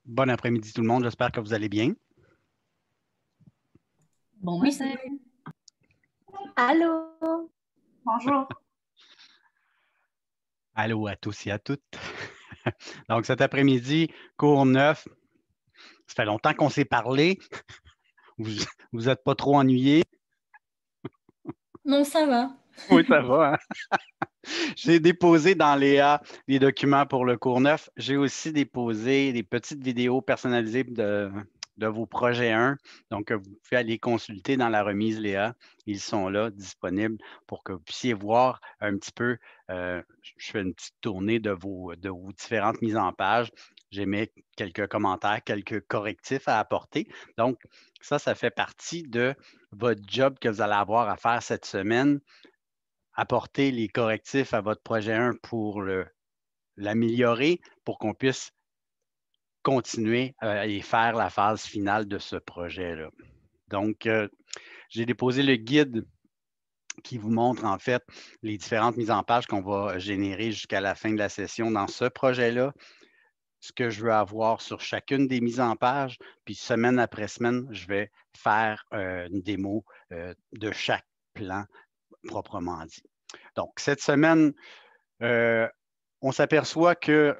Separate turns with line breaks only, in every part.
Bon après-midi tout le monde, j'espère que vous allez bien.
Bon
Oui,
matin.
allô? Bonjour.
Allô à tous et à toutes. Donc cet après-midi, cours 9, ça fait longtemps qu'on s'est parlé. Vous vous êtes pas trop ennuyés?
Non, ça va.
Oui, ça va, hein? J'ai déposé dans Léa les documents pour le cours 9. J'ai aussi déposé des petites vidéos personnalisées de vos projets 1. Donc, vous pouvez aller consulter dans la remise Léa. Ils sont là, disponibles pour que vous puissiez voir un petit peu. Je fais une petite tournée de vos différentes mises en page. J'ai mis quelques commentaires, quelques correctifs à apporter. Donc, ça fait partie de votre job que vous allez avoir à faire cette semaine, apporter les correctifs à votre projet 1 pour l'améliorer, pour qu'on puisse continuer et faire la phase finale de ce projet-là. Donc, j'ai déposé le guide qui vous montre en fait les différentes mises en page qu'on va générer jusqu'à la fin de la session dans ce projet-là, ce que je veux avoir sur chacune des mises en page, puis semaine après semaine, je vais faire une démo de chaque plan proprement dit. Donc, cette semaine, on s'aperçoit que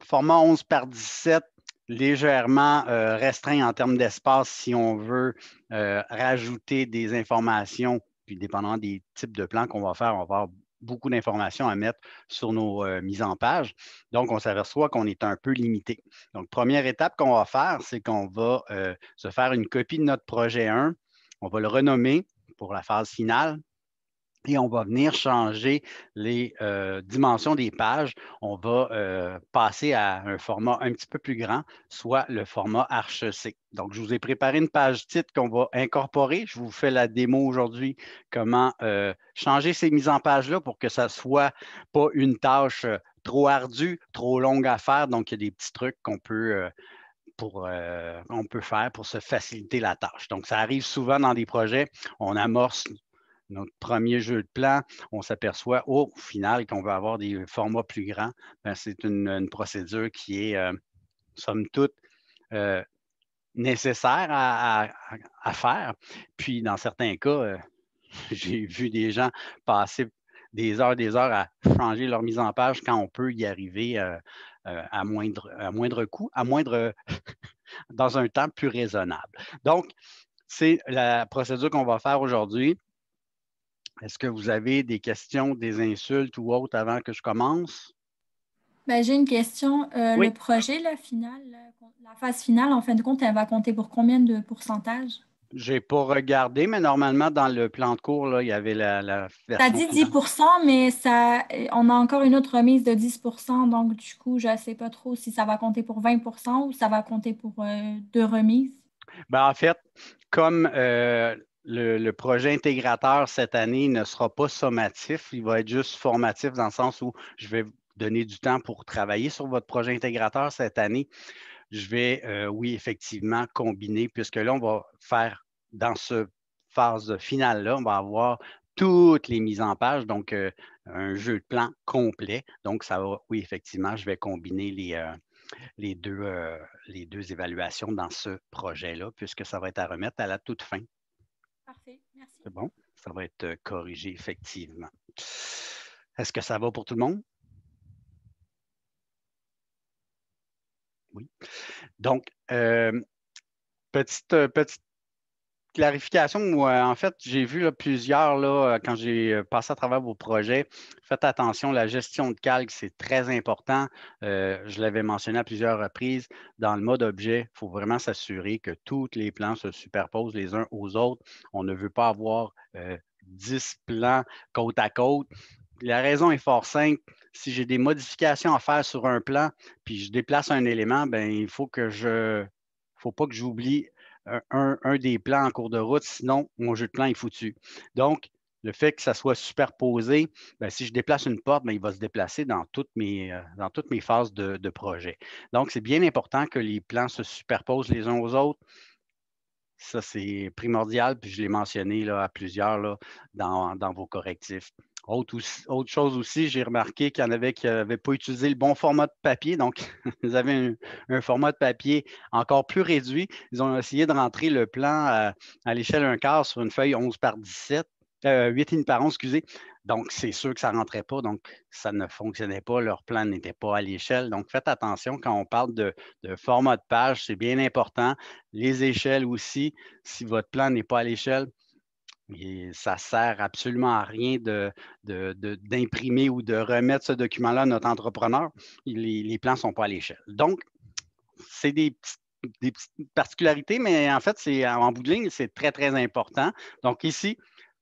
format 11 par 17, légèrement restreint en termes d'espace si on veut rajouter des informations, puis dépendant des types de plans qu'on va faire, on va avoir beaucoup d'informations à mettre sur nos mises en page. Donc, on s'aperçoit qu'on est un peu limité. Donc, première étape qu'on va faire, c'est qu'on va se faire une copie de notre projet 1. On va le renommer pour la phase finale et on va venir changer les dimensions des pages. On va passer à un format un petit peu plus grand, soit le format Arche-C. Donc, je vous ai préparé une page titre qu'on va incorporer. Je vous fais la démo aujourd'hui, comment changer ces mises en page-là pour que ça ne soit pas une tâche trop ardue, trop longue à faire. Donc, il y a des petits trucs on peut faire pour se faciliter la tâche. Donc, ça arrive souvent dans des projets. On amorce notre premier jeu de plan, on s'aperçoit au final qu'on veut avoir des formats plus grands. Ben, c'est une procédure qui est, somme toute, nécessaire à faire. Puis, dans certains cas, j'ai vu des gens passer des heures à changer leur mise en page quand on peut y arriver à moindre coût, dans un temps plus raisonnable. Donc, c'est la procédure qu'on va faire aujourd'hui. Est-ce que vous avez des questions, des insultes ou autres avant que je commence?
Ben, j'ai une question. Le
Oui.
projet, la phase finale, en fin de compte, elle va compter pour combien de pourcentage?
Je n'ai pas regardé, mais normalement, dans le plan de cours, là, il y avait la
Tu as
version
dit 10
finale.
mais on a encore une autre remise de 10 donc du coup, je ne sais pas trop si ça va compter pour 20 ou ça va compter pour deux remises.
Ben, en fait, comme le projet intégrateur cette année ne sera pas sommatif, il va être juste formatif dans le sens où je vais vous donner du temps pour travailler sur votre projet intégrateur cette année. Je vais, oui, effectivement, combiner, puisque là, on va faire dans ce phase finale-là, on va avoir toutes les mises en page, donc un jeu de plan complet. Donc, ça va, oui, effectivement, je vais combiner les deux, les deux évaluations dans ce projet-là, puisque ça va être à remettre à la toute fin.
Parfait, merci.
C'est bon? Ça va être corrigé, effectivement. Est-ce que ça va pour tout le monde? Oui. Donc, petite clarification, moi, en fait, j'ai vu là, plusieurs, là, quand j'ai passé à travers vos projets, faites attention, la gestion de calque, c'est très important. Je l'avais mentionné à plusieurs reprises. Dans le mode objet, il faut vraiment s'assurer que tous les plans se superposent les uns aux autres. On ne veut pas avoir 10 plans côte à côte. La raison est fort simple. Si j'ai des modifications à faire sur un plan, puis je déplace un élément, ben, il faut que faut pas que j'oublie un des plans en cours de route, sinon mon jeu de plan est foutu. Donc, le fait que ça soit superposé, ben, si je déplace une porte, ben, il va se déplacer dans toutes mes phases de projet. Donc, c'est bien important que les plans se superposent les uns aux autres. Ça, c'est primordial, puis je l'ai mentionné là, à plusieurs là, dans vos correctifs. Autre chose aussi, j'ai remarqué qu'il y en avait qui n'avaient pas utilisé le bon format de papier. Donc, ils avaient un format de papier encore plus réduit. Ils ont essayé de rentrer le plan à l'échelle 1/4 sur une feuille 11 par 17, 8,5 par 11, excusez. Donc, c'est sûr que ça ne rentrait pas. Donc, ça ne fonctionnait pas. Leur plan n'était pas à l'échelle. Donc, faites attention quand on parle de format de page. C'est bien important. Les échelles aussi, si votre plan n'est pas à l'échelle, et ça ne sert absolument à rien d'imprimer ou de remettre ce document-là à notre entrepreneur. Les plans ne sont pas à l'échelle. Donc, c'est des petites particularités, mais en fait, en bout de ligne, c'est très, très important. Donc, ici,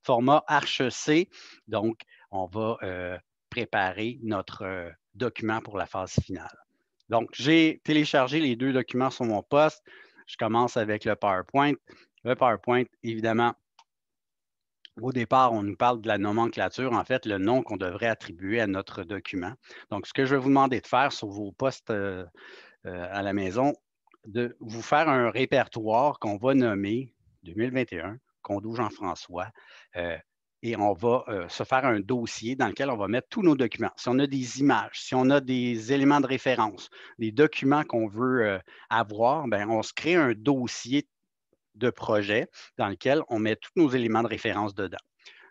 format Arch-C. Donc, on va préparer notre document pour la phase finale. Donc, j'ai téléchargé les 2 documents sur mon poste. Je commence avec le PowerPoint. Le PowerPoint, évidemment, au départ, on nous parle de la nomenclature, en fait, le nom qu'on devrait attribuer à notre document. Donc, ce que je vais vous demander de faire sur vos postes à la maison, de vous faire un répertoire qu'on va nommer 2021, Condo Jean-François, et on va se faire un dossier dans lequel on va mettre tous nos documents. Si on a des images, si on a des éléments de référence, des documents qu'on veut avoir, bien, on se crée un dossier de projet dans lequel on met tous nos éléments de référence dedans.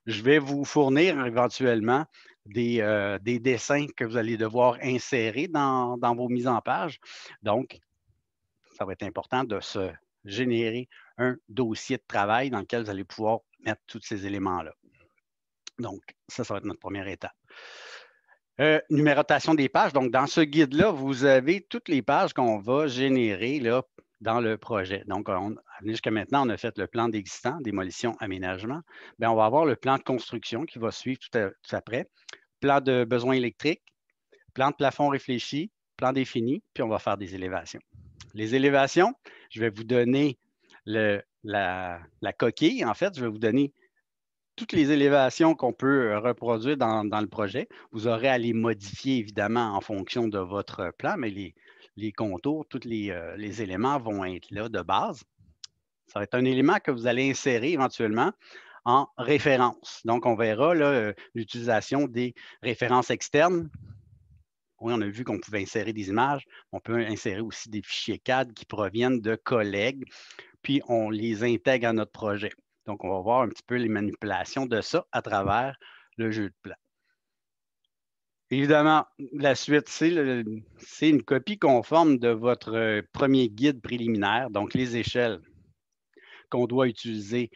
Je vais vous fournir éventuellement des dessins que vous allez devoir insérer dans vos mises en page. Donc, ça va être important de se générer un dossier de travail dans lequel vous allez pouvoir mettre tous ces éléments-là. Donc, ça va être notre première étape. Numérotation des pages. Donc, dans ce guide-là, vous avez toutes les pages qu'on va générer là, dans le projet. Donc, jusqu'à maintenant, on a fait le plan d'existant, démolition, aménagement. Bien, on va avoir le plan de construction qui va suivre tout après. Plan de besoins électriques, plan de plafond réfléchi, plan défini, puis on va faire des élévations. Les élévations, je vais vous donner la coquille. En fait, je vais vous donner toutes les élévations qu'on peut reproduire dans le projet. Vous aurez à les modifier, évidemment, en fonction de votre plan, mais les contours, tous les éléments vont être là de base. Ça va être un élément que vous allez insérer éventuellement en référence. Donc, on verra l'utilisation des références externes. Oui, on a vu qu'on pouvait insérer des images. On peut insérer aussi des fichiers CAD qui proviennent de collègues, puis on les intègre à notre projet. Donc, on va voir un petit peu les manipulations de ça à travers le jeu de plan. Évidemment, la suite, c'est une copie conforme de votre premier guide préliminaire, donc les échelles qu'on doit utiliser,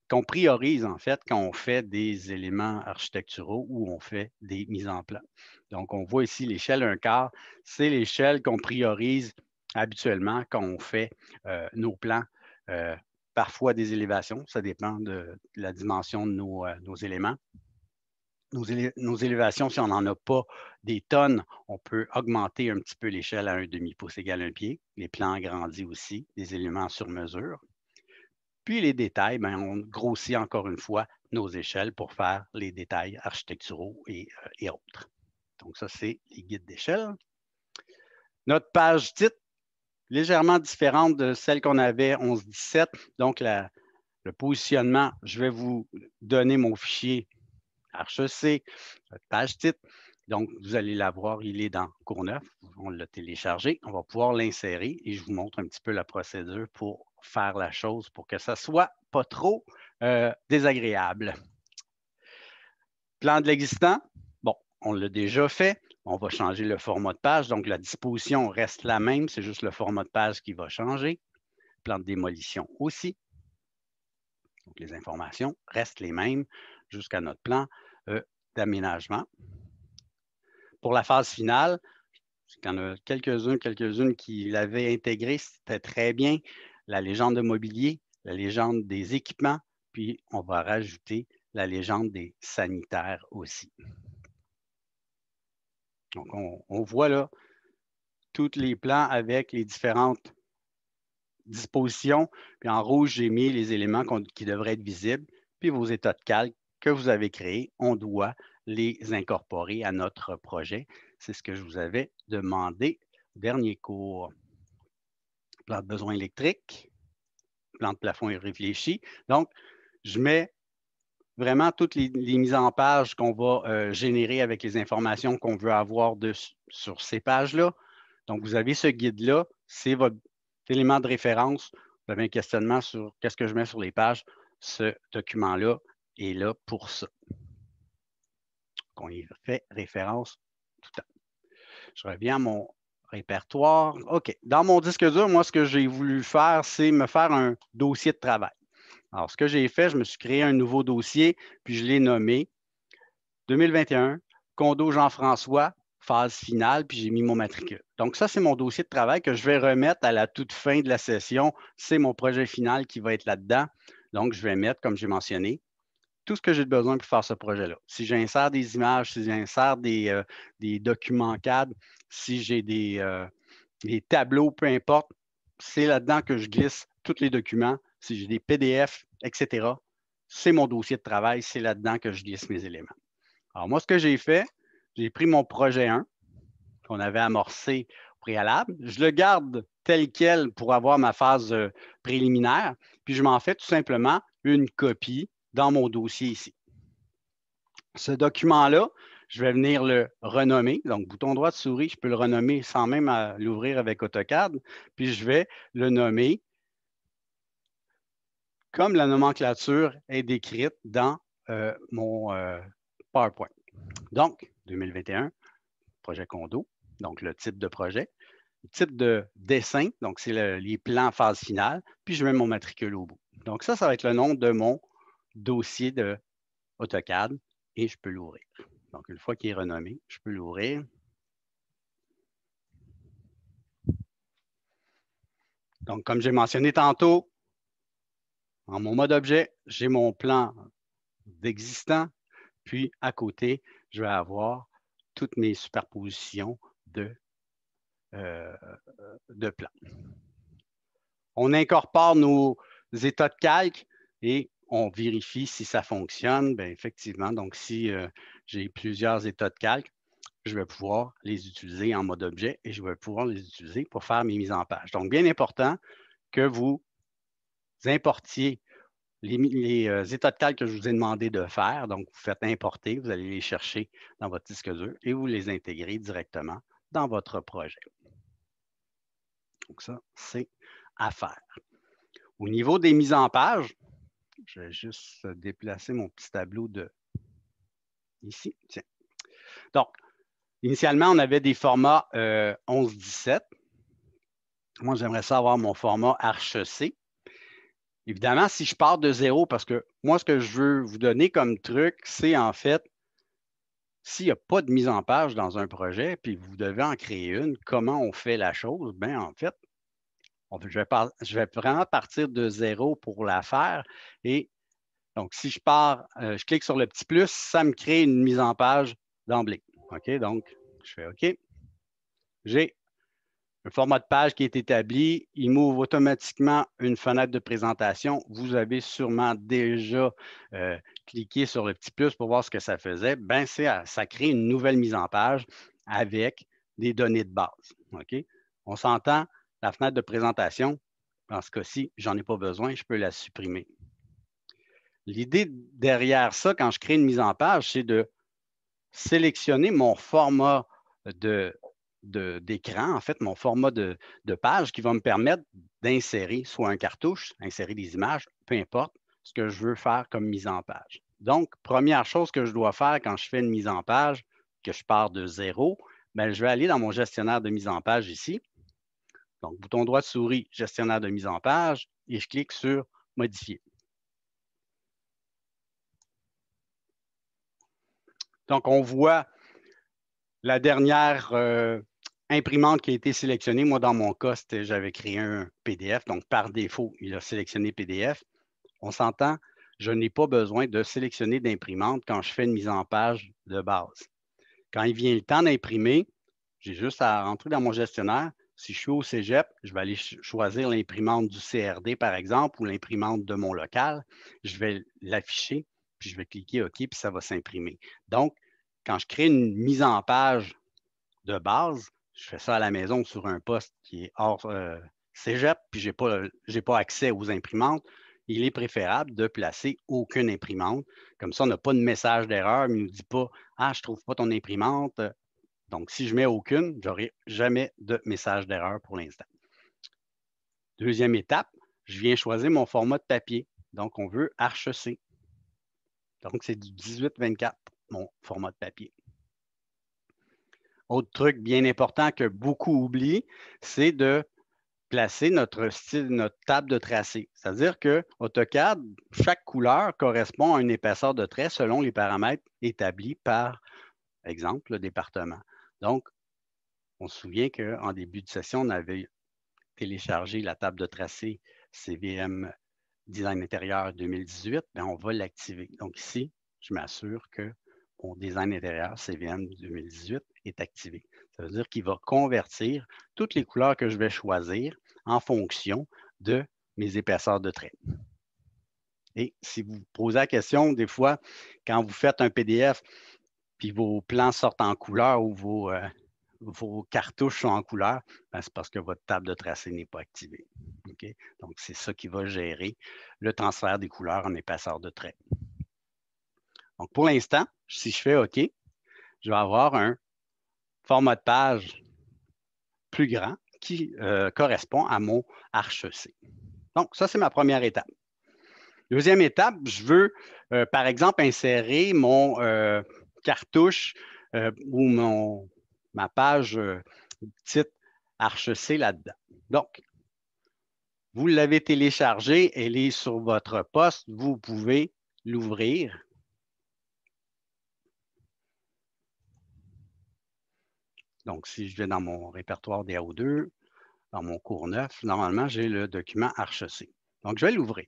qu'on priorise en fait quand on fait des éléments architecturaux ou on fait des mises en plan. Donc, on voit ici l'échelle 1/4, c'est l'échelle qu'on priorise habituellement quand on fait nos plans. Parfois des élévations, ça dépend de la dimension de nos éléments. Nos élévations, si on n'en a pas des tonnes, on peut augmenter un petit peu l'échelle à 1/2 pouce égale 1 pied. Les plans agrandis aussi, des éléments sur mesure. Puis les détails, bien, on grossit encore une fois nos échelles pour faire les détails architecturaux et autres. Donc ça, c'est les guides d'échelle. Notre page titre, légèrement différente de celle qu'on avait 11-17. Donc, le positionnement, je vais vous donner mon fichier Arch-C, page titre. Donc, vous allez l'avoir, il est dans Courneuf. On l'a téléchargé. On va pouvoir l'insérer et je vous montre un petit peu la procédure pour faire la chose pour que ça ne soit pas trop désagréable. Plan de l'existant, bon, on l'a déjà fait. On va changer le format de page. Donc, la disposition reste la même. C'est juste le format de page qui va changer. Plan de démolition aussi. Donc, les informations restent les mêmes jusqu'à notre plan d'aménagement. Pour la phase finale, il y en a quelques-unes qui l'avaient intégré, c'était très bien. La légende de mobilier, la légende des équipements, puis on va rajouter la légende des sanitaires aussi. Donc, on voit là tous les plans avec les différentes dispositions. Puis en rouge, j'ai mis les éléments qui devraient être visibles. Puis vos états de calque que vous avez créés, on doit les incorporer à notre projet. C'est ce que je vous avais demandé au dernier cours. Plan de besoin électrique, plan de plafond est réfléchi. Donc, je mets vraiment toutes les mises en page qu'on va générer avec les informations qu'on veut avoir sur ces pages-là. Donc, vous avez ce guide-là, c'est votre élément de référence. Vous avez un questionnement sur qu'est-ce que je mets sur les pages. Ce document-là est là pour ça. On y fait référence tout le temps. Je reviens à mon répertoire. OK. Dans mon disque dur, moi, ce que j'ai voulu faire, c'est me faire un dossier de travail. Alors, ce que j'ai fait, je me suis créé un nouveau dossier, puis je l'ai nommé 2021, condo Jean-François, phase finale, puis j'ai mis mon matricule. Donc, ça, c'est mon dossier de travail que je vais remettre à la toute fin de la session. C'est mon projet final qui va être là-dedans. Donc, je vais mettre, comme j'ai mentionné, tout ce que j'ai besoin pour faire ce projet-là. Si j'insère des images, si j'insère des documents CAD, si j'ai des tableaux, peu importe, c'est là-dedans que je glisse tous les documents. Si j'ai des PDF, etc., c'est mon dossier de travail, c'est là-dedans que je glisse mes éléments. Alors, moi, ce que j'ai fait, j'ai pris mon projet 1 qu'on avait amorcé au préalable. Je le garde tel quel pour avoir ma phase préliminaire, puis je m'en fais tout simplement une copie dans mon dossier ici. Ce document-là, je vais venir le renommer. Donc, bouton droit de souris, je peux le renommer sans même l'ouvrir avec AutoCAD. Puis, je vais le nommer comme la nomenclature est décrite dans mon PowerPoint. Donc, 2021, projet condo, donc le type de projet. Le type de dessin, donc c'est les plans phase finale, puis je mets mon matricule au bout. Donc, ça va être le nom de mon dossier de AutoCAD et je peux l'ouvrir. Donc, une fois qu'il est renommé, je peux l'ouvrir. Donc, comme j'ai mentionné tantôt, en mon mode objet, j'ai mon plan d'existant, puis à côté, je vais avoir toutes mes superpositions de plans. On incorpore nos états de calque et on vérifie si ça fonctionne. Bien, effectivement, donc si j'ai plusieurs états de calque, je vais pouvoir les utiliser en mode objet et je vais pouvoir les utiliser pour faire mes mises en page. Donc, bien important que vous importiez les états de calque que je vous ai demandé de faire. Donc, vous faites importer, vous allez les chercher dans votre disque dur et vous les intégrez directement dans votre projet. Donc, ça, c'est à faire. Au niveau des mises en page, je vais juste déplacer mon petit tableau de ici. Tiens. Donc, initialement, on avait des formats 11-17. Moi, j'aimerais ça avoir mon format Arch-C. Évidemment, si je pars de zéro, parce que moi, ce que je veux vous donner comme truc, c'est en fait, s'il n'y a pas de mise en page dans un projet, puis vous devez en créer une, comment on fait la chose? Bien, en fait, je vais vraiment partir de zéro pour la faire. Et donc, si je pars, je clique sur le petit plus, ça me crée une mise en page d'emblée. OK? Donc, je fais OK. J'ai un format de page qui est établi. Il m'ouvre automatiquement une fenêtre de présentation. Vous avez sûrement déjà cliqué sur le petit plus pour voir ce que ça faisait. Bien, ça crée une nouvelle mise en page avec des données de base. OK? On s'entend, la fenêtre de présentation, dans ce cas-ci, je n'en ai pas besoin, je peux la supprimer. L'idée derrière ça, quand je crée une mise en page, c'est de sélectionner mon format d'écran, en fait, mon format de page qui va me permettre d'insérer soit un cartouche, insérer des images, peu importe ce que je veux faire comme mise en page. Donc, première chose que je dois faire quand je fais une mise en page, que je pars de zéro, bien, je vais aller dans mon gestionnaire de mise en page ici. Donc, bouton droit de souris, gestionnaire de mise en page, et je clique sur Modifier. Donc, on voit la dernière imprimante qui a été sélectionnée. Moi, dans mon cas, j'avais créé un PDF. Donc, par défaut, il a sélectionné PDF. On s'entend, je n'ai pas besoin de sélectionner d'imprimante quand je fais une mise en page de base. Quand il vient le temps d'imprimer, j'ai juste à rentrer dans mon gestionnaire. Si je suis au cégep, je vais aller choisir l'imprimante du CRD, par exemple, ou l'imprimante de mon local. Je vais l'afficher, puis je vais cliquer OK, puis ça va s'imprimer. Donc, quand je crée une mise en page de base, je fais ça à la maison sur un poste qui est hors cégep puis je n'ai pas accès aux imprimantes, il est préférable de placer aucune imprimante. Comme ça, on n'a pas de message d'erreur, mais il ne nous dit pas « Ah, je ne trouve pas ton imprimante ». Donc, si je mets aucune, je n'aurai jamais de message d'erreur pour l'instant. Deuxième étape, je viens choisir mon format de papier. Donc, on veut Arche-C. Donc, c'est du 18-24, mon format de papier. Autre truc bien important que beaucoup oublient, c'est de placer notre table de tracé. C'est-à-dire que AutoCAD, chaque couleur correspond à une épaisseur de trait selon les paramètres établis par, exemple, le département. Donc, on se souvient qu'en début de session, on avait téléchargé la table de tracé CVM Design intérieur 2018, bien, on va l'activer. Donc ici, je m'assure que mon design intérieur CVM 2018 est activé. Ça veut dire qu'il va convertir toutes les couleurs que je vais choisir en fonction de mes épaisseurs de traits. Et si vous vous posez la question, des fois, quand vous faites un PDF, puis vos plans sortent en couleur ou vos cartouches sont en couleur, c'est parce que votre table de tracé n'est pas activée. Okay? Donc, c'est ça qui va gérer le transfert des couleurs en épaisseur de trait. Donc, pour l'instant, si je fais OK, je vais avoir un format de page plus grand qui correspond à mon Arche-C. Donc, ça, c'est ma première étape. Deuxième étape, je veux, par exemple, insérer mon cartouche ou ma page titre Arche-C là-dedans. Donc, vous l'avez téléchargé, elle est sur votre poste, vous pouvez l'ouvrir. Donc, si je vais dans mon répertoire des AO2, dans mon cours 9, normalement, j'ai le document Arche-C. Donc, je vais l'ouvrir.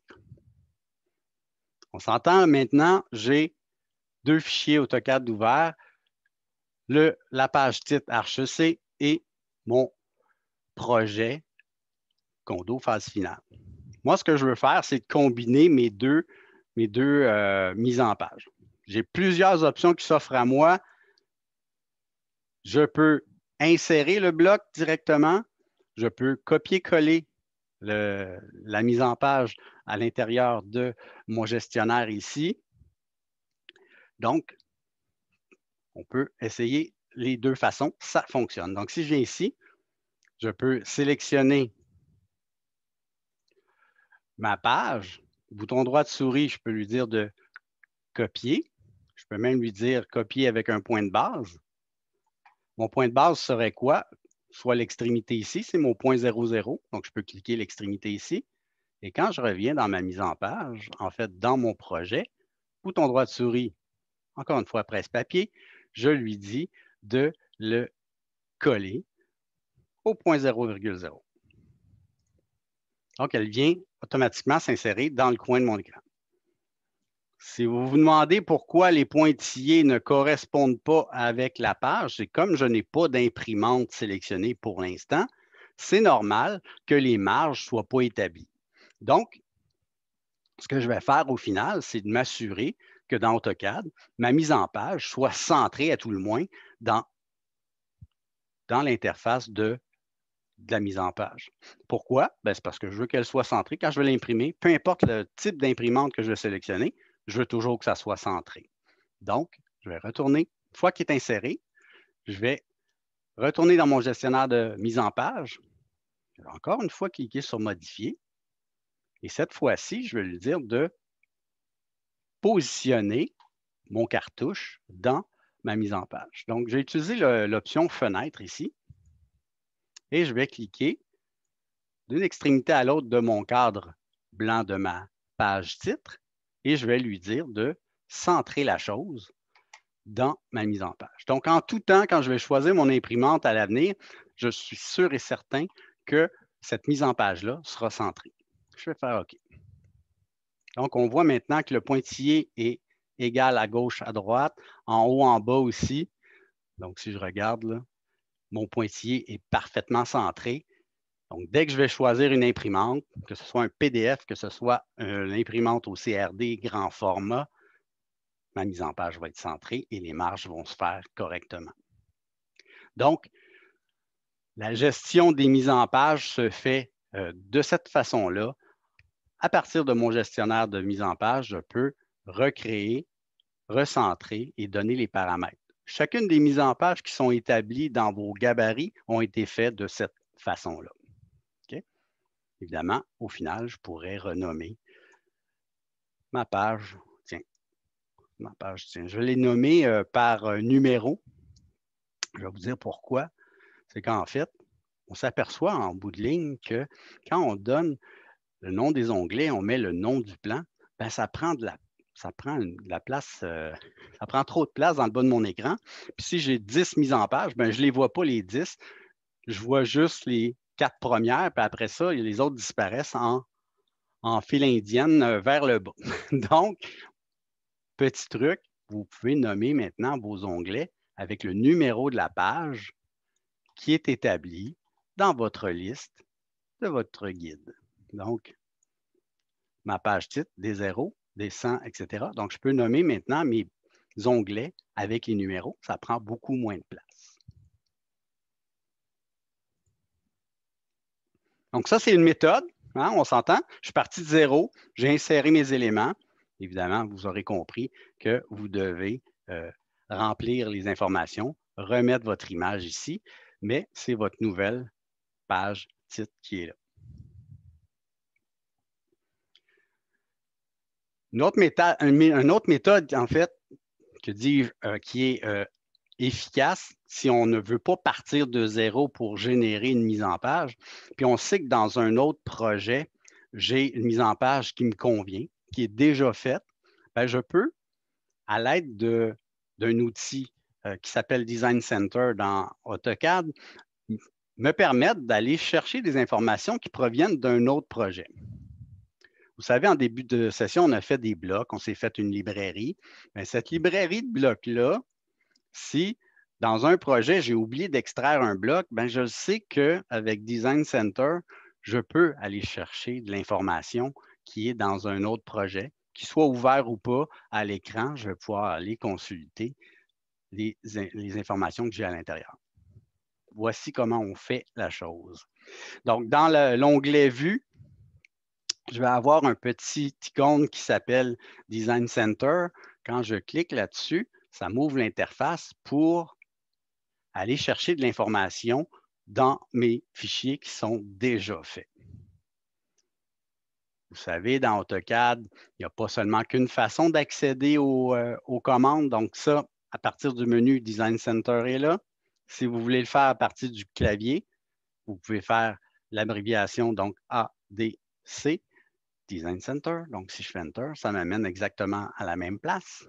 On s'entend maintenant, j'ai deux fichiers AutoCAD ouverts, la page titre Arche-C et mon projet condo phase finale. Moi, ce que je veux faire, c'est de combiner mes deux mises en page. J'ai plusieurs options qui s'offrent à moi. Je peux insérer le bloc directement. Je peux copier-coller la mise en page à l'intérieur de mon gestionnaire ici. Donc, on peut essayer les deux façons. Ça fonctionne. Donc, si je viens ici, je peux sélectionner ma page. Bouton droit de souris, je peux lui dire de copier. Je peux même lui dire copier avec un point de base. Mon point de base serait quoi? Soit l'extrémité ici, c'est mon point 00. Donc, je peux cliquer l'extrémité ici. Et quand je reviens dans ma mise en page, en fait, dans mon projet, bouton droit de souris, encore une fois, presse-papier, je lui dis de le coller au point 0,0. Donc, elle vient automatiquement s'insérer dans le coin de mon écran. Si vous vous demandez pourquoi les pointillés ne correspondent pas avec la page, c'est comme je n'ai pas d'imprimante sélectionnée pour l'instant, c'est normal que les marges ne soient pas établies. Donc, ce que je vais faire au final, c'est de m'assurer que dans AutoCAD, ma mise en page soit centrée à tout le moins dans l'interface de la mise en page. Pourquoi? C'est parce que je veux qu'elle soit centrée. Quand je vais l'imprimer, peu importe le type d'imprimante que je vais sélectionner, je veux toujours que ça soit centré. Donc, je vais retourner. Une fois qu'il est inséré, je vais retourner dans mon gestionnaire de mise en page. Je vais encore une fois cliquer sur « Modifier ». Et cette fois-ci, je vais lui dire de positionner mon cartouche dans ma mise en page. Donc, j'ai utilisé l'option « Fenêtre » ici. Et je vais cliquer d'une extrémité à l'autre de mon cadre blanc de ma page titre et je vais lui dire de centrer la chose dans ma mise en page. Donc, en tout temps, quand je vais choisir mon imprimante à l'avenir, je suis sûr et certain que cette mise en page-là sera centrée. Je vais faire OK. Donc, on voit maintenant que le pointillé est égal à gauche, à droite, en haut, en bas aussi. Donc, si je regarde, là, mon pointillé est parfaitement centré. Donc, dès que je vais choisir une imprimante, que ce soit un PDF, que ce soit une imprimante au CRD grand format, ma mise en page va être centrée et les marges vont se faire correctement. Donc, la gestion des mises en page se fait de cette façon-là, à partir de mon gestionnaire de mise en page, je peux recréer, recentrer et donner les paramètres. Chacune des mises en page qui sont établies dans vos gabarits ont été faites de cette façon-là. Okay? Évidemment, au final, je pourrais renommer ma page. Je l'ai nommée par numéro. Je vais vous dire pourquoi. C'est qu'en fait, on s'aperçoit en bout de ligne que quand on donne le nom des onglets, on met le nom du plan, bien, ça prend de la place, ça prend trop de place dans le bas de mon écran. Puis si j'ai 10 mises en page, bien, je ne les vois pas les 10. Je vois juste les 4 premières, puis après ça, les autres disparaissent en file indienne vers le bas. Donc, petit truc, vous pouvez nommer maintenant vos onglets avec le numéro de la page qui est établi dans votre liste de votre guide. Donc, ma page titre, des 0, des 100, etc. Donc, je peux nommer maintenant mes onglets avec les numéros. Ça prend beaucoup moins de place. Donc, ça, c'est une méthode. Hein, on s'entend? Je suis parti de 0, j'ai inséré mes éléments. Évidemment, vous aurez compris que vous devez remplir les informations, remettre votre image ici, mais c'est votre nouvelle page titre qui est là. Une autre méthode, en fait, qui est efficace si on ne veut pas partir de 0 pour générer une mise en page, puis on sait que dans un autre projet, j'ai une mise en page qui me convient, qui est déjà faite, bien, je peux, à l'aide d'un outil qui s'appelle Design Center dans AutoCAD, me permettre d'aller chercher des informations qui proviennent d'un autre projet. Vous savez, en début de session, on a fait des blocs, on s'est fait une librairie. Bien, cette librairie de blocs-là, si dans un projet, j'ai oublié d'extraire un bloc, bien, je sais qu'avec Design Center, je peux aller chercher de l'information qui est dans un autre projet, qu'il soit ouvert ou pas à l'écran, je vais pouvoir aller consulter les informations que j'ai à l'intérieur. Voici comment on fait la chose. Donc, dans l'onglet Vue, je vais avoir un petit icône qui s'appelle Design Center. Quand je clique là-dessus, ça m'ouvre l'interface pour aller chercher de l'information dans mes fichiers qui sont déjà faits. Vous savez, dans AutoCAD, il n'y a pas seulement qu'une façon d'accéder aux commandes. Donc ça, à partir du menu Design Center est là. Si vous voulez le faire à partir du clavier, vous pouvez faire l'abréviation, donc ADC. Design Center. Donc, si je fais Enter, ça m'amène exactement à la même place.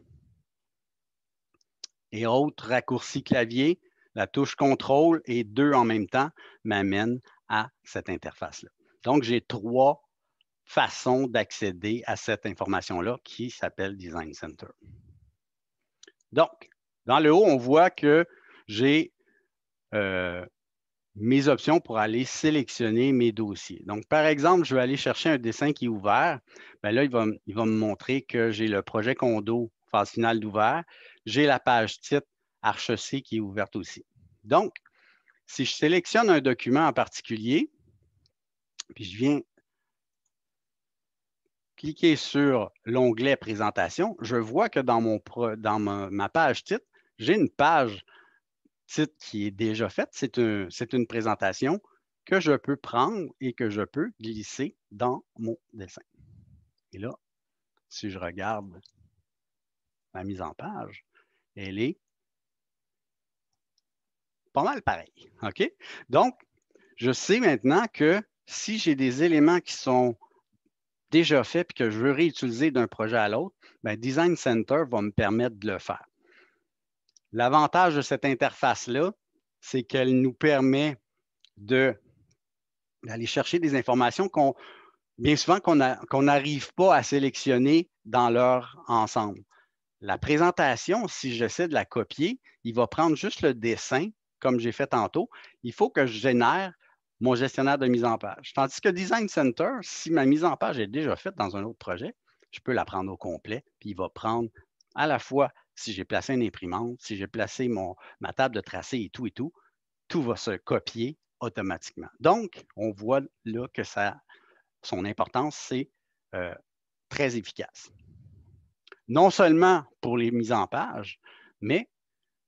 Et autre raccourci clavier, la touche CTRL et 2 en même temps m'amène à cette interface-là. Donc, j'ai 3 façons d'accéder à cette information-là qui s'appelle Design Center. Donc, dans le haut, on voit que j'ai mes options pour aller sélectionner mes dossiers. Donc, par exemple, je vais aller chercher un dessin qui est ouvert. Bien là, il va me montrer que j'ai le projet condo, phase finale d'ouvert. J'ai la page titre Arche-C qui est ouverte aussi. Donc, si je sélectionne un document en particulier, puis je viens cliquer sur l'onglet Présentation, je vois que dans ma page titre, j'ai une page titre qui est déjà faite. C'est une présentation que je peux prendre et que je peux glisser dans mon dessin. Et là, si je regarde ma mise en page, elle est pas mal pareille. OK? Donc, je sais maintenant que si j'ai des éléments qui sont déjà faits et que je veux réutiliser d'un projet à l'autre, bien, Design Center va me permettre de le faire. L'avantage de cette interface-là, c'est qu'elle nous permet d'aller chercher des informations bien souvent qu'on n'arrive pas à sélectionner dans leur ensemble. La présentation, si j'essaie de la copier, il va prendre juste le dessin, comme j'ai fait tantôt. Il faut que je génère mon gestionnaire de mise en page. Tandis que Design Center, si ma mise en page est déjà faite dans un autre projet, je peux la prendre au complet, puis il va prendre à la fois si j'ai placé une imprimante, si j'ai placé ma table de tracé et tout va se copier automatiquement. Donc, on voit là que son importance, c'est très efficace. Non seulement pour les mises en page, mais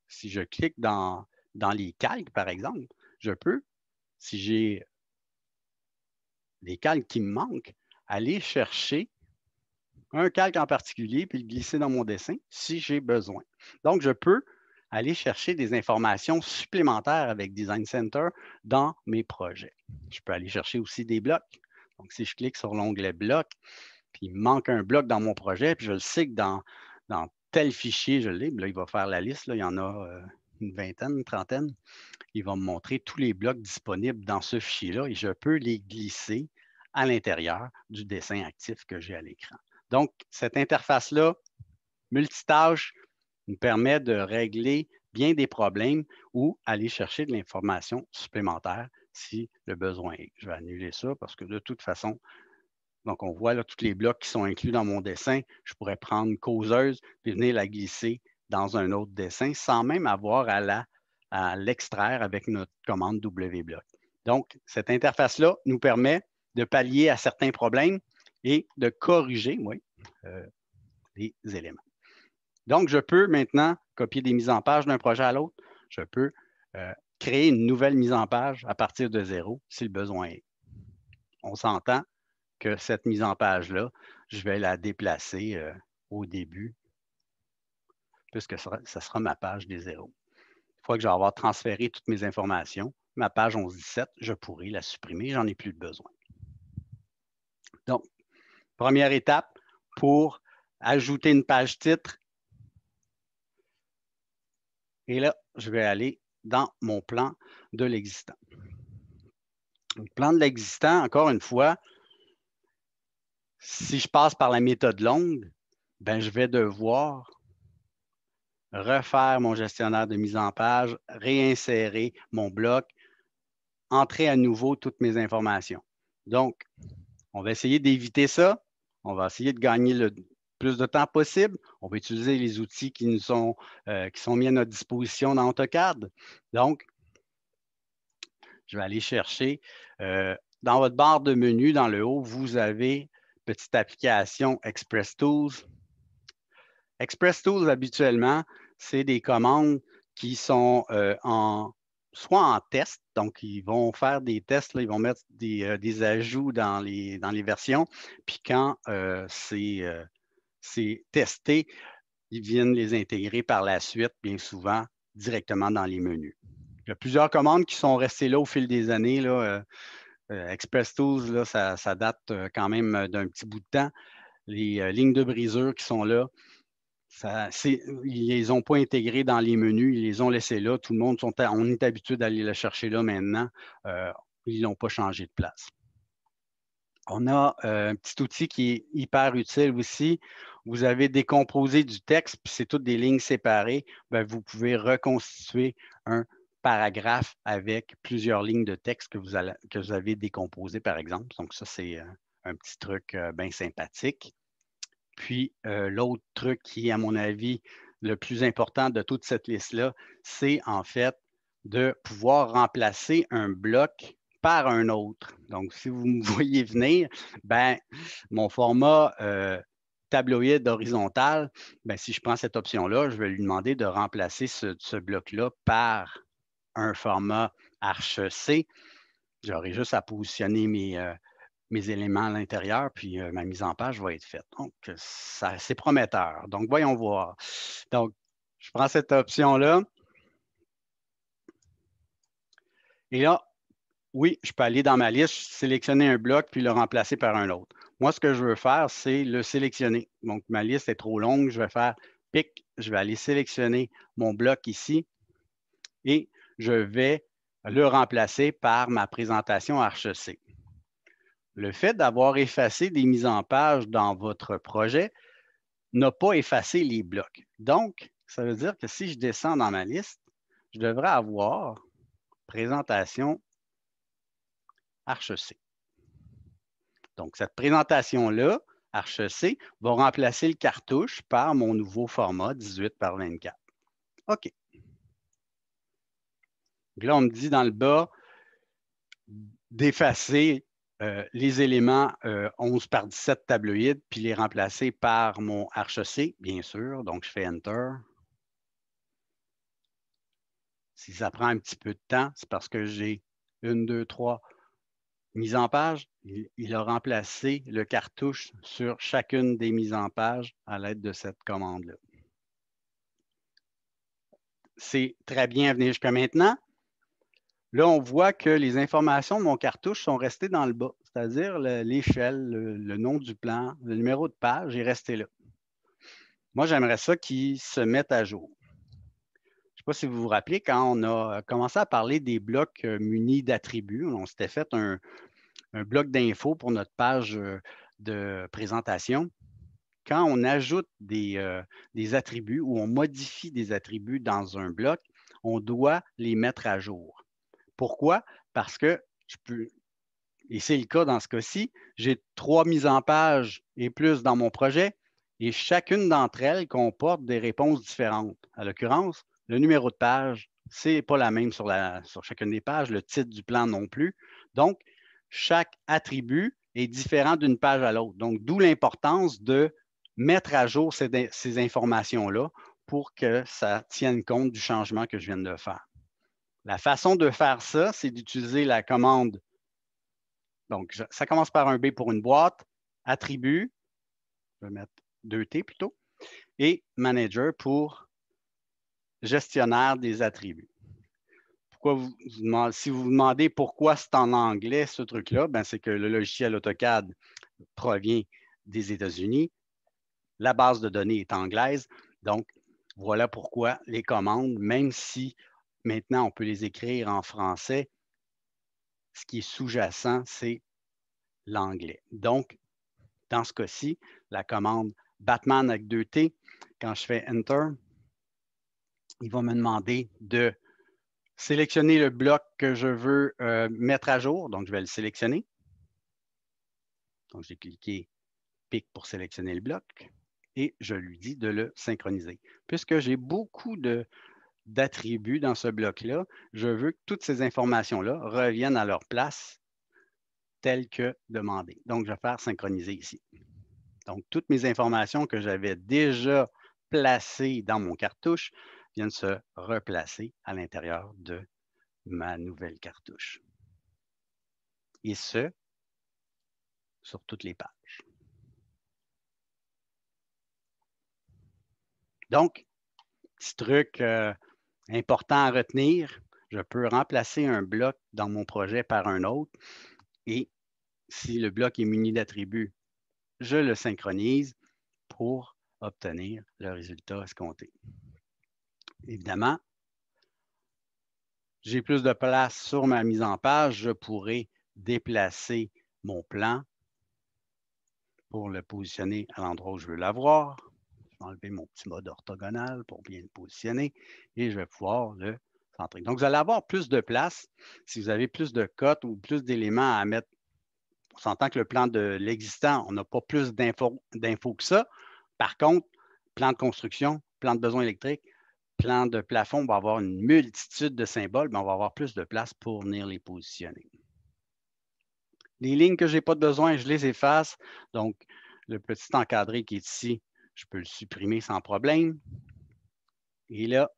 si je clique dans les calques, par exemple, je peux, si j'ai des calques qui me manquent, aller chercher un calque en particulier puis le glisser dans mon dessin si j'ai besoin. Donc, je peux aller chercher des informations supplémentaires avec Design Center dans mes projets. Je peux aller chercher aussi des blocs. Donc, si je clique sur l'onglet bloc, puis il me manque un bloc dans mon projet, puis je le sais que dans tel fichier, je l'ai, là, il va faire la liste, là, il y en a une vingtaine, une trentaine. Il va me montrer tous les blocs disponibles dans ce fichier-là et je peux les glisser à l'intérieur du dessin actif que j'ai à l'écran. Donc, cette interface-là, multitâche, nous permet de régler bien des problèmes ou aller chercher de l'information supplémentaire si le besoin est. Je vais annuler ça parce que de toute façon, donc on voit là tous les blocs qui sont inclus dans mon dessin. Je pourrais prendre une causeuse et venir la glisser dans un autre dessin sans même avoir à l'extraire avec notre commande WBlock. Donc, cette interface-là nous permet de pallier à certains problèmes et de corriger les éléments. Donc, je peux maintenant copier des mises en page d'un projet à l'autre. Je peux créer une nouvelle mise en page à partir de zéro si le besoin est. On s'entend que cette mise en page-là, je vais la déplacer au début, puisque ça sera ma page des zéros. Une fois que je vais avoir transféré toutes mes informations, ma page 11-17, je pourrai la supprimer, j'en ai plus de besoin. Donc, première étape pour ajouter une page titre. Et là, je vais aller dans mon plan de l'existant. Le plan de l'existant, encore une fois, si je passe par la méthode longue, ben, je vais devoir refaire mon gestionnaire de mise en page, réinsérer mon bloc, entrer à nouveau toutes mes informations. Donc, on va essayer d'éviter ça. On va essayer de gagner le plus de temps possible. On va utiliser les outils qui sont mis à notre disposition dans AutoCAD. Donc, je vais aller chercher. Dans votre barre de menu, dans le haut, vous avez petite application Express Tools. Express Tools, habituellement, c'est des commandes qui sont soit en test, donc ils vont faire des tests, là, ils vont mettre des ajouts dans les versions, puis quand c'est testé, ils viennent les intégrer par la suite, bien souvent, directement dans les menus. Il y a plusieurs commandes qui sont restées là au fil des années. Là, Express Tools, là, ça date quand même d'un petit bout de temps. Les lignes de brisure qui sont là, ils ne les ont pas intégrées dans les menus, ils les ont laissées là. Tout le monde, on est habitué d'aller la chercher là maintenant. Ils n'ont pas changé de place. On a un petit outil qui est hyper utile aussi. Vous avez décomposé du texte, puis c'est toutes des lignes séparées. Bien, vous pouvez reconstituer un paragraphe avec plusieurs lignes de texte que vous avez décomposées, par exemple. Donc, ça, c'est un petit truc bien sympathique. Puis, l'autre truc qui est, à mon avis, le plus important de toute cette liste-là, c'est en fait de pouvoir remplacer un bloc par un autre. Donc, si vous me voyez venir, ben, mon format tabloïd horizontal, ben, si je prends cette option-là, je vais lui demander de remplacer ce bloc-là par un format Arch-C. J'aurai juste à positionner mes éléments à l'intérieur, puis ma mise en page va être faite. Donc, c'est prometteur. Donc, voyons voir. Donc, je prends cette option-là. Et là, oui, je peux aller dans ma liste, sélectionner un bloc, puis le remplacer par un autre. Moi, ce que je veux faire, c'est le sélectionner. Donc, ma liste est trop longue. Je vais faire pic. Je vais aller sélectionner mon bloc ici et je vais le remplacer par ma présentation Arch-C. Le fait d'avoir effacé des mises en page dans votre projet n'a pas effacé les blocs. Donc, ça veut dire que si je descends dans ma liste, je devrais avoir présentation Arch-C. Donc, cette présentation-là, Arch-C, va remplacer le cartouche par mon nouveau format 18 par 24. OK. Donc là, on me dit dans le bas, d'effacer les éléments 11 par 17 tabloïdes, puis les remplacer par mon HEC, bien sûr. Donc, je fais Enter. Si ça prend un petit peu de temps, c'est parce que j'ai 1, 2, 3 mises en page. Il a remplacé le cartouche sur chacune des mises en page à l'aide de cette commande-là. C'est très bien venu jusqu'à maintenant. Là, on voit que les informations de mon cartouche sont restées dans le bas, c'est-à-dire l'échelle, le nom du plan, le numéro de page est resté là. Moi, j'aimerais ça qu'ils se mettent à jour. Je ne sais pas si vous vous rappelez, quand on a commencé à parler des blocs munis d'attributs, on s'était fait un bloc d'infos pour notre page de présentation. Quand on ajoute des attributs ou on modifie des attributs dans un bloc, on doit les mettre à jour. Pourquoi? Parce que je peux, et c'est le cas dans ce cas-ci, j'ai 3 mises en page et plus dans mon projet et chacune d'entre elles comporte des réponses différentes. En l'occurrence, le numéro de page, ce n'est pas la même sur chacune des pages, le titre du plan non plus. Donc, chaque attribut est différent d'une page à l'autre. Donc, d'où l'importance de mettre à jour ces informations-là pour que ça tienne compte du changement que je viens de faire. La façon de faire ça, c'est d'utiliser la commande. Donc, ça commence par un B pour une boîte, attribut, je vais mettre 2T plutôt, et manager pour gestionnaire des attributs. Si vous vous demandez pourquoi c'est en anglais ce truc-là, c'est que le logiciel AutoCAD provient des États-Unis. La base de données est anglaise. Donc, voilà pourquoi les commandes, même si maintenant on peut les écrire en français, ce qui est sous-jacent, c'est l'anglais. Donc, dans ce cas-ci, la commande Batman avec 2T, quand je fais Enter, il va me demander de sélectionner le bloc que je veux mettre à jour. Donc, je vais le sélectionner. Donc, j'ai cliqué Pic pour sélectionner le bloc et je lui dis de le synchroniser. Puisque j'ai beaucoup d'attributs dans ce bloc-là, je veux que toutes ces informations-là reviennent à leur place telles que demandées. Donc, je vais faire synchroniser ici. Donc, toutes mes informations que j'avais déjà placées dans mon cartouche viennent se replacer à l'intérieur de ma nouvelle cartouche. Et ce, sur toutes les pages. Donc, petit truc important à retenir, je peux remplacer un bloc dans mon projet par un autre et si le bloc est muni d'attributs, je le synchronise pour obtenir le résultat escompté. Évidemment, j'ai plus de place sur ma mise en page, je pourrais déplacer mon plan pour le positionner à l'endroit où je veux l'avoir. Je vais enlever mon petit mode orthogonal pour bien le positionner et je vais pouvoir le centrer. Donc, vous allez avoir plus de place si vous avez plus de cotes ou plus d'éléments à mettre. On s'entend que le plan de l'existant, on n'a pas plus d'infos que ça. Par contre, plan de construction, plan de besoin électrique, plan de plafond, on va avoir une multitude de symboles, mais on va avoir plus de place pour venir les positionner. Les lignes que je n'ai pas de besoin, je les efface. Donc, le petit encadré qui est ici, je peux le supprimer sans problème. Et là,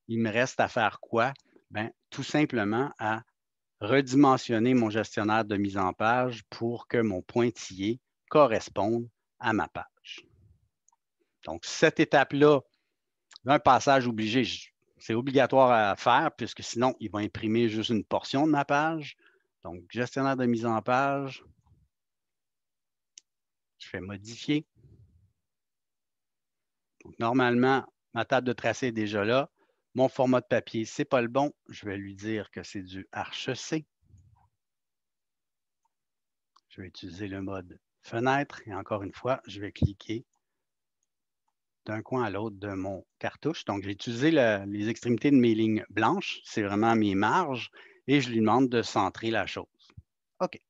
il me reste à faire quoi? Tout simplement à redimensionner mon gestionnaire de mise en page pour que mon pointillé corresponde à ma page. Donc, cette étape-là, un passage obligé, c'est obligatoire à faire puisque sinon, il va imprimer juste une portion de ma page. Donc, gestionnaire de mise en page, je fais modifier. Donc, normalement, ma table de tracé est déjà là. Mon format de papier, ce n'est pas le bon. Je vais lui dire que c'est du HEC. Je vais utiliser le mode fenêtre et encore une fois, je vais cliquer d'un coin à l'autre de mon cartouche. Donc, j'ai utilisé les extrémités de mes lignes blanches. C'est vraiment mes marges et je lui demande de centrer la chose. OK.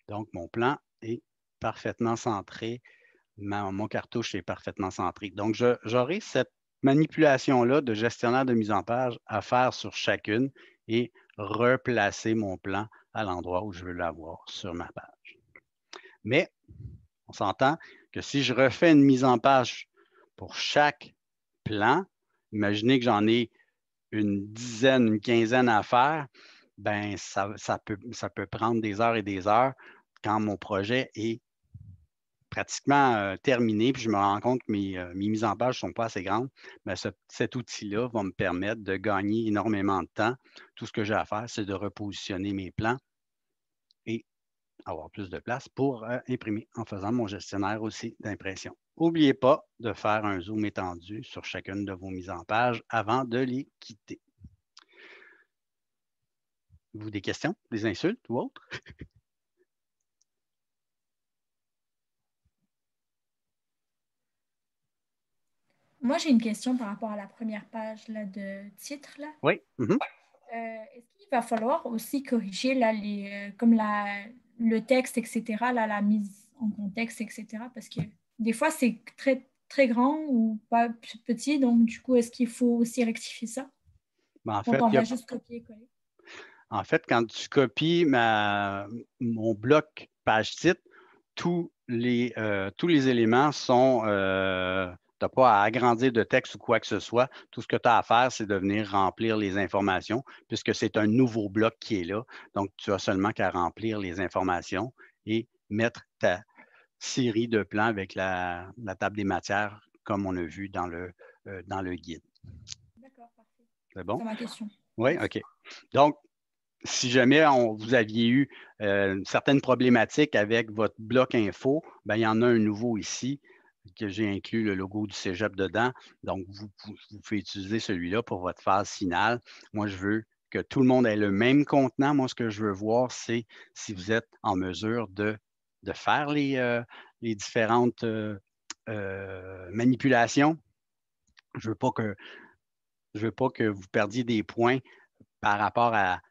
Donc, mon plan est parfaitement centré. Mon cartouche est parfaitement centré. Donc, j'aurai cette manipulation-là de gestionnaire de mise en page à faire sur chacune et replacer mon plan à l'endroit où je veux l'avoir sur ma page. Mais on s'entend que si je refais une mise en page pour chaque plan, imaginez que j'en ai une dizaine, une quinzaine à faire, ben ça peut prendre des heures et des heures quand mon projet est pratiquement terminé, puis je me rends compte que mes mises en page ne sont pas assez grandes, bien, cet outil-là va me permettre de gagner énormément de temps. Tout ce que j'ai à faire, c'est de repositionner mes plans et avoir plus de place pour imprimer en faisant mon gestionnaire aussi d'impression. N'oubliez pas de faire un zoom étendu sur chacune de vos mises en page avant de les quitter. Vous, des questions, des insultes ou autres?
Moi, j'ai une question par rapport à la première page là, de titre. Là.
Oui.
Est-ce qu'il va falloir aussi corriger là, comme le texte, etc., là, la mise en contexte, etc., parce que des fois, c'est très, très grand ou pas petit, donc du coup, est-ce qu'il faut aussi rectifier ça?
Ben, en
Donc,
fait,
on va juste copier-coller.
En fait, quand tu copies mon bloc page titre, tous les éléments sont, tu n'as pas à agrandir de texte ou quoi que ce soit. Tout ce que tu as à faire, c'est de venir remplir les informations, puisque c'est un nouveau bloc qui est là. Donc, tu as seulement qu'à remplir les informations et mettre ta série de plans avec la table des matières, comme on a vu dans le guide.
D'accord, parfait.
C'est bon?
C'est ma question.
Oui, OK. Donc, si jamais vous aviez eu certaines problématiques avec votre bloc info, bien, il y en a un nouveau ici que j'ai inclus le logo du Cégep dedans. Donc, vous pouvez utiliser celui-là pour votre phase finale. Moi, je veux que tout le monde ait le même contenant. Moi, ce que je veux voir, c'est si vous êtes en mesure de faire les différentes manipulations. Je ne veux pas que vous perdiez des points par rapport à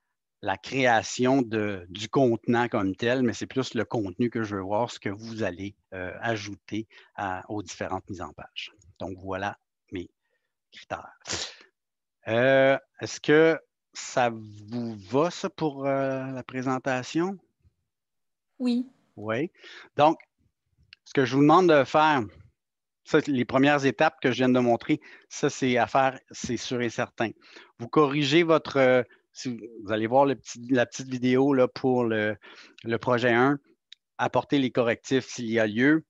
la création du contenant comme tel, mais c'est plus le contenu que je veux voir, ce que vous allez ajouter aux différentes mises en page. Donc, voilà mes critères. Est-ce que ça vous va, ça, pour la présentation?
Oui.
Oui. Donc, ce que je vous demande de faire, ça, les premières étapes que je viens de montrer, ça, c'est à faire, c'est sûr et certain. Vous corrigez votre, si vous allez voir la petite vidéo là, pour le projet 1, apporter les correctifs s'il y a lieu.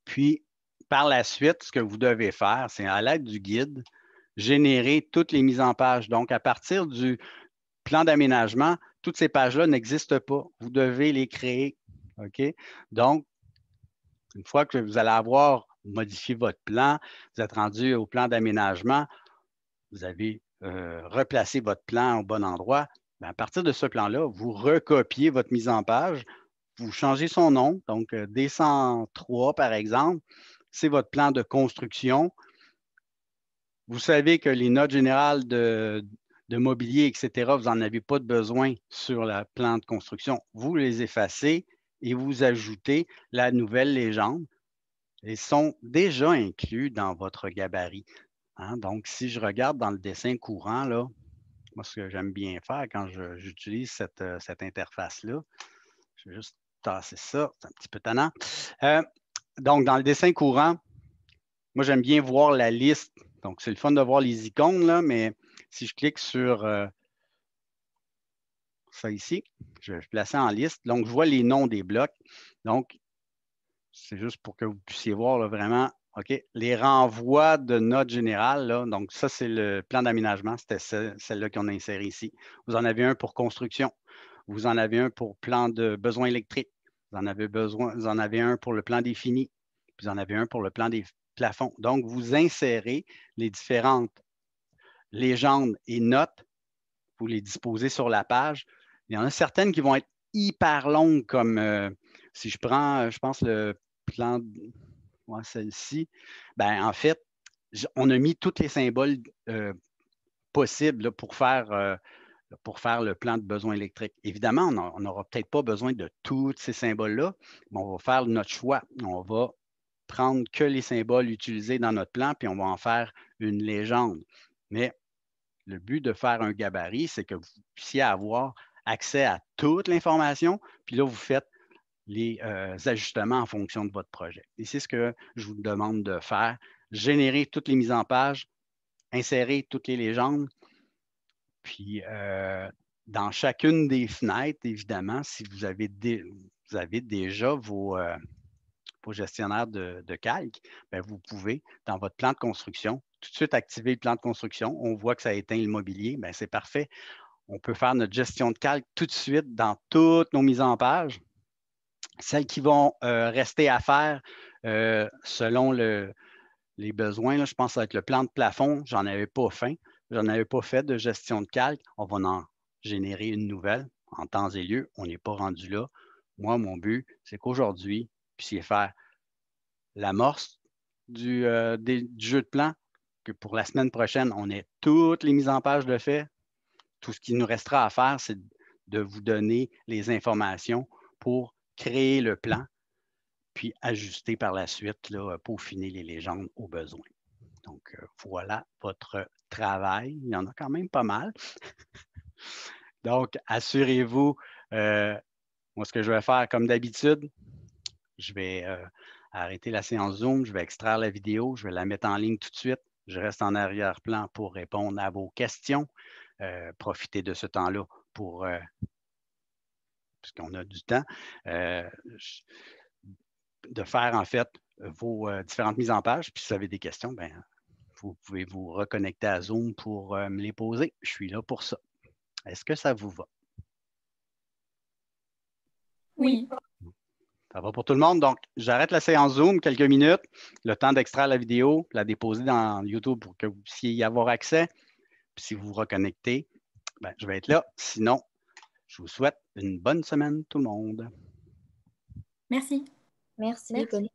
Puis, par la suite, ce que vous devez faire, c'est à l'aide du guide, générer toutes les mises en page. Donc, à partir du plan d'aménagement, toutes ces pages-là n'existent pas. Vous devez les créer. OK? Donc, une fois que vous allez avoir modifié votre plan, vous êtes rendu au plan d'aménagement, vous avez replacé votre plan au bon endroit. Bien, à partir de ce plan-là, vous recopiez votre mise en page, vous changez son nom, donc D103 par exemple, c'est votre plan de construction. Vous savez que les notes générales de mobilier, etc., vous n'en avez pas de besoin sur le plan de construction. Vous les effacez et vous ajoutez la nouvelle légende. Ils sont déjà inclus dans votre gabarit. Hein? Donc, si je regarde dans le dessin courant, là, moi, ce que j'aime bien faire quand j'utilise cette interface-là, je vais juste tasser ça, c'est un petit peu tannant. Donc, dans le dessin courant, moi, j'aime bien voir la liste. Donc, c'est le fun de voir les icônes, là, mais si je clique sur ça ici, je vais placer en liste. Donc, je vois les noms des blocs. Donc, c'est juste pour que vous puissiez voir là, vraiment, OK, les renvois de notes générales. Là, donc, ça, c'est le plan d'aménagement. C'était celle-là qu'on a insérée ici. Vous en avez un pour construction. Vous en avez un pour plan de besoins électriques. Vous en avez un pour le plan défini. Puis vous en avez un pour le plan des plafonds. Donc, vous insérez les différentes légendes et notes. Vous les disposez sur la page. Il y en a certaines qui vont être hyper longues, comme si je prends, je pense, le plan, ouais, celle-ci. Ben, en fait, on a mis tous les symboles possibles là, pour faire le plan de besoin électrique. Évidemment, on n'aura peut-être pas besoin de tous ces symboles-là, mais on va faire notre choix. On va prendre que les symboles utilisés dans notre plan, puis on va en faire une légende. Mais Le but de faire un gabarit, c'est que vous puissiez avoir accès à toute l'information, puis là, vous faites les ajustements en fonction de votre projet. Et c'est ce que je vous demande de faire. Générer toutes les mises en page, insérer toutes les légendes, puis dans chacune des fenêtres, évidemment, si vous avez, vous avez déjà vos gestionnaires de calque, bien, vous pouvez, dans votre plan de construction, tout de suite activer le plan de construction. On voit que ça a éteint le mobilier, bien, c'est parfait. On peut faire notre gestion de calque tout de suite dans toutes nos mises en page. Celles qui vont rester à faire selon les besoins, là, je pense que ça va être le plan de plafond. Je n'en avais pas fait. Je n'en avais pas fait de gestion de calque. On va en générer une nouvelle en temps et lieu. On n'est pas rendu là. Moi, mon but, c'est qu'aujourd'hui, vous puissiez faire l'amorce du jeu de plan, que pour la semaine prochaine, on ait toutes les mises en page de fait. Tout ce qui nous restera à faire, c'est de vous donner les informations pour créer le plan, puis ajuster par la suite, là, peaufiner les légendes au besoin. Donc, voilà votre travail. Il y en a quand même pas mal. Donc, assurez-vous, moi, ce que je vais faire, comme d'habitude, je vais arrêter la séance Zoom, je vais extraire la vidéo, je vais la mettre en ligne tout de suite. Je reste en arrière-plan pour répondre à vos questions. Profitez de ce temps-là pour, puisqu'on a du temps, de faire en fait vos différentes mises en page. Puis si vous avez des questions, bien, vous pouvez vous reconnecter à Zoom pour me les poser. Je suis là pour ça. Est-ce que ça vous va?
Oui.
Ça va pour tout le monde. Donc, j'arrête la séance Zoom quelques minutes, le temps d'extraire la vidéo, la déposer dans YouTube pour que vous puissiez y avoir accès. Puis si vous vous reconnectez, bien, je vais être là. Sinon, je vous souhaite une bonne semaine, tout le monde.
Merci.
Merci. Bonne